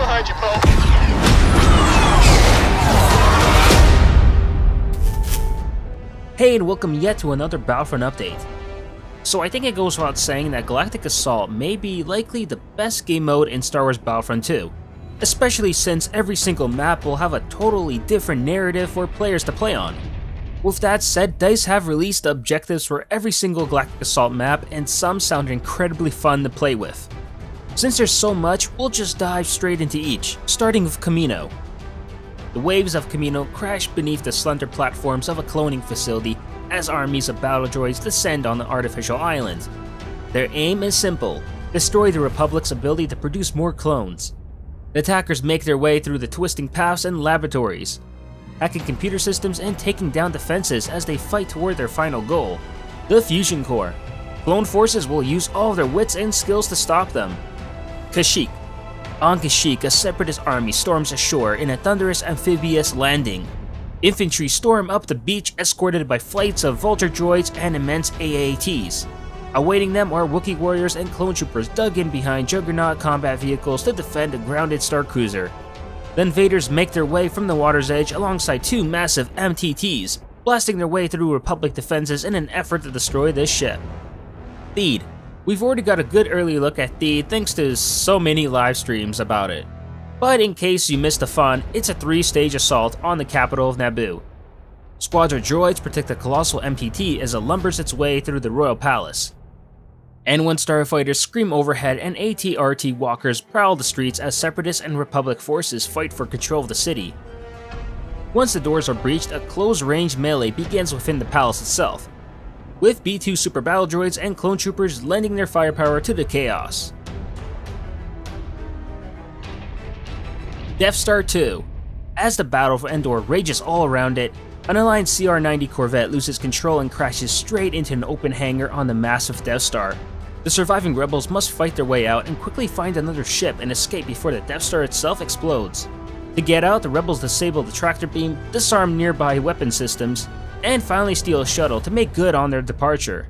behind you, Poe. Hey, and welcome yet to another Battlefront update. So I think it goes without saying that Galactic Assault may be likely the best game mode in Star Wars Battlefront 2, especially since every single map will have a totally different narrative for players to play on. With that said, DICE have released objectives for every single Galactic Assault map, and some sound incredibly fun to play with. Since there's so much, we'll just dive straight into each, starting with Kamino. The waves of Kamino crash beneath the slender platforms of a cloning facility as armies of battle droids descend on the artificial island. Their aim is simple: destroy the Republic's ability to produce more clones. The attackers make their way through the twisting paths and laboratories, hacking computer systems and taking down defenses as they fight toward their final goal, the Fusion Core. Clone forces will use all of their wits and skills to stop them. Kashyyyk. On Kashyyyk, a separatist army storms ashore in a thunderous amphibious landing. Infantry storm up the beach escorted by flights of vulture droids and immense AATs. Awaiting them are Wookiee warriors and clone troopers dug in behind juggernaut combat vehicles to defend a grounded star cruiser. The invaders make their way from the water's edge alongside two massive MTTs, blasting their way through Republic defenses in an effort to destroy this ship. Theed. We've already got a good early look at Theed thanks to so many live streams about it. But in case you missed the fun, it's a 3-stage assault on the capital of Naboo. Squadron droids protect the colossal MTT as it lumbers its way through the royal palace. N1 starfighters scream overhead and AT-RT walkers prowl the streets as separatist and Republic forces fight for control of the city. Once the doors are breached, a close-range melee begins within the palace itself, with B-2 super battle droids and clone troopers lending their firepower to the chaos. Death Star 2. As the battle for Endor rages all around it, an aligned CR-90 Corvette loses control and crashes straight into an open hangar on the massive Death Star. The surviving rebels must fight their way out and quickly find another ship and escape before the Death Star itself explodes. To get out, the rebels disable the tractor beam, disarm nearby weapon systems, and finally steal a shuttle to make good on their departure.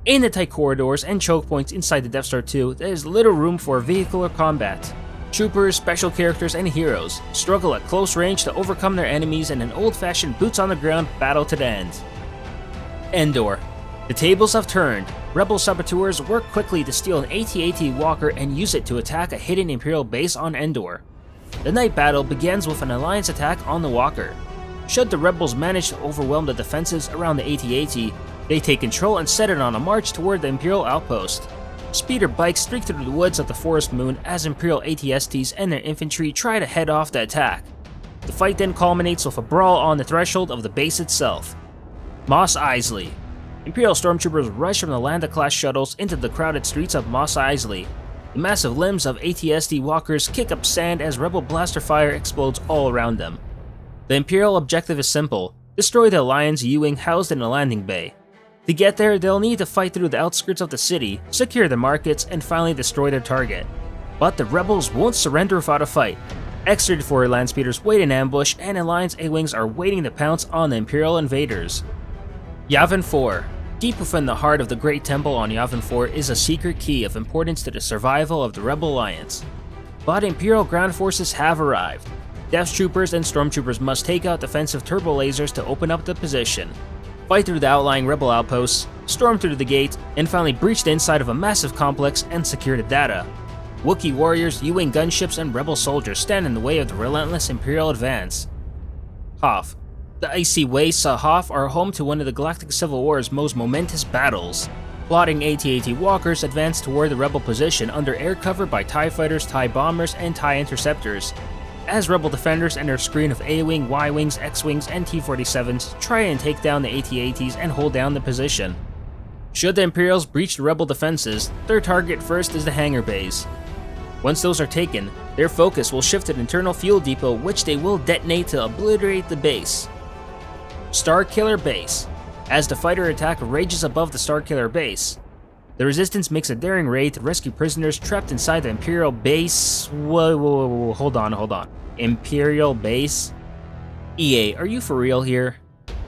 In the tight corridors and choke points inside the Death Star 2, there is little room for vehicular combat. Troopers, special characters, and heroes struggle at close range to overcome their enemies in an old-fashioned boots-on-the-ground battle to the end. Endor. The tables have turned. Rebel saboteurs work quickly to steal an AT-AT walker and use it to attack a hidden Imperial base on Endor. The night battle begins with an Alliance attack on the walker. Should the rebels manage to overwhelm the defenses around the AT-AT, they take control and set it on a march toward the Imperial outpost. Speeder bikes streak through the woods of the Forest Moon as Imperial AT-STs and their infantry try to head off the attack. The fight then culminates with a brawl on the threshold of the base itself. Mos Eisley. Imperial stormtroopers rush from the Lambda-class shuttles into the crowded streets of Mos Eisley. The massive limbs of AT-ST walkers kick up sand as rebel blaster fire explodes all around them. The Imperial objective is simple: destroy the Alliance U-wing housed in the landing bay. To get there, they'll need to fight through the outskirts of the city, secure the markets, and finally destroy their target. But the rebels won't surrender without a fight. X-34 land speeders wait in ambush, and Alliance A-wings are waiting to pounce on the Imperial invaders. Yavin IV. Deep within the heart of the Great Temple on Yavin IV is a secret key of importance to the survival of the Rebel Alliance. But Imperial ground forces have arrived. Death Troopers and Stormtroopers must take out defensive turbo lasers to open up the position, fight through the outlying rebel outposts, storm through the gate, and finally breach the inside of a massive complex and secure the data. Wookiee warriors, U-wing gunships, and rebel soldiers stand in the way of the relentless Imperial advance. Hoth. The icy wastes of Hoth are home to one of the Galactic Civil War's most momentous battles. Plotting AT-AT walkers advance toward the rebel position under air cover by TIE fighters, TIE bombers, and TIE interceptors, as rebel defenders and their screen of A-wing, Y-wings, X-wings, and T-47s try and take down the AT-ATs and hold down the position. Should the Imperials breach the rebel defenses, their target first is the hangar bays. Once those are taken, their focus will shift to the internal fuel depot, which they will detonate to obliterate the base. Starkiller Base. As the fighter attack rages above the Starkiller Base, the Resistance makes a daring raid to rescue prisoners trapped inside the Imperial base. Whoa, hold on. Imperial base? EA, are you for real here?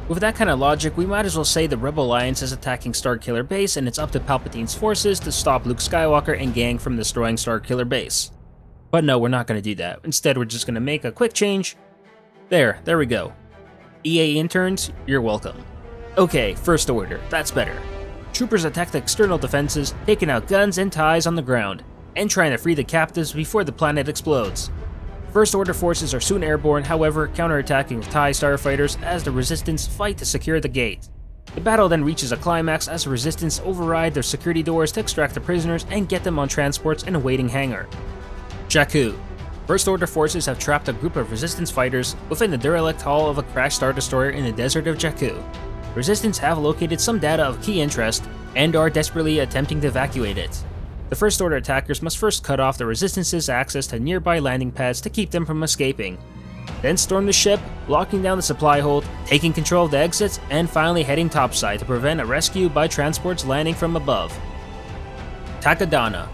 With that kind of logic, we might as well say the Rebel Alliance is attacking Starkiller Base, and it's up to Palpatine's forces to stop Luke Skywalker and gang from destroying Starkiller Base. But no, we're not going to do that. Instead, we're just going to make a quick change. There we go. EA interns, you're welcome. Okay, First Order, that's better. Troopers attack the external defenses, taking out guns and ties on the ground, and trying to free the captives before the planet explodes. First Order forces are soon airborne, however, counterattacking with TIE starfighters as the Resistance fight to secure the gate. The battle then reaches a climax as the Resistance override their security doors to extract the prisoners and get them on transports in a waiting hangar. Jakku. First Order forces have trapped a group of Resistance fighters within the derelict hull of a crashed Star Destroyer in the desert of Jakku. Resistance have located some data of key interest and are desperately attempting to evacuate it. The First Order attackers must first cut off the Resistance's access to nearby landing pads to keep them from escaping, then storm the ship, locking down the supply hold, taking control of the exits, and finally heading topside to prevent a rescue by transports landing from above. Takodana.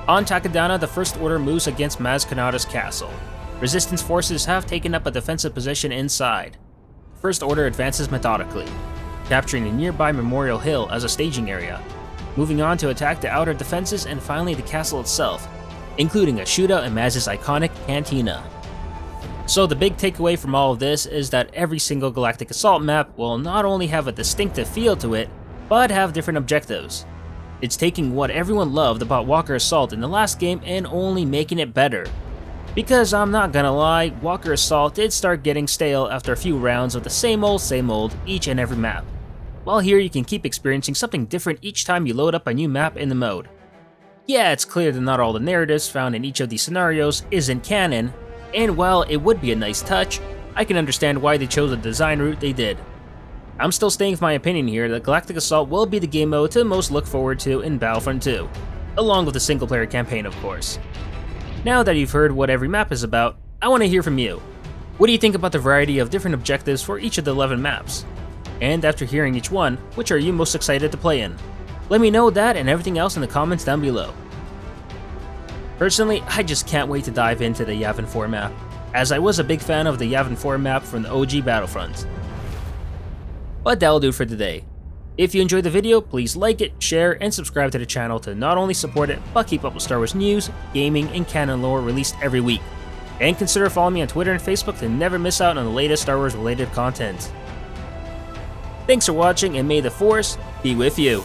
On Takodana, the First Order moves against Maz Kanata's castle. Resistance forces have taken up a defensive position inside. The First Order advances methodically, capturing a nearby Memorial Hill as a staging area, moving on to attack the outer defenses and finally the castle itself, including a shootout in Maz's iconic cantina. So the big takeaway from all of this is that every single Galactic Assault map will not only have a distinctive feel to it, but have different objectives. It's taking what everyone loved about Walker Assault in the last game and only making it better. Because I'm not gonna lie, Walker Assault did start getting stale after a few rounds of the same old each and every map. While here you can keep experiencing something different each time you load up a new map in the mode. Yeah, it's clear that not all the narratives found in each of these scenarios isn't canon, and while it would be a nice touch, I can understand why they chose the design route they did. I'm still staying with my opinion here that Galactic Assault will be the game mode to most look forward to in Battlefront 2, along with the single player campaign of course. Now that you've heard what every map is about, I want to hear from you. What do you think about the variety of different objectives for each of the 11 maps? And after hearing each one, which are you most excited to play in? Let me know that and everything else in the comments down below. Personally, I just can't wait to dive into the Yavin IV map, as I was a big fan of the Yavin IV map from the OG Battlefront. But that'll do for today. If you enjoyed the video, please like it, share, and subscribe to the channel to not only support it, but keep up with Star Wars news, gaming, and canon lore released every week. And consider following me on Twitter and Facebook to never miss out on the latest Star Wars related content. Thanks for watching, and may the Force be with you.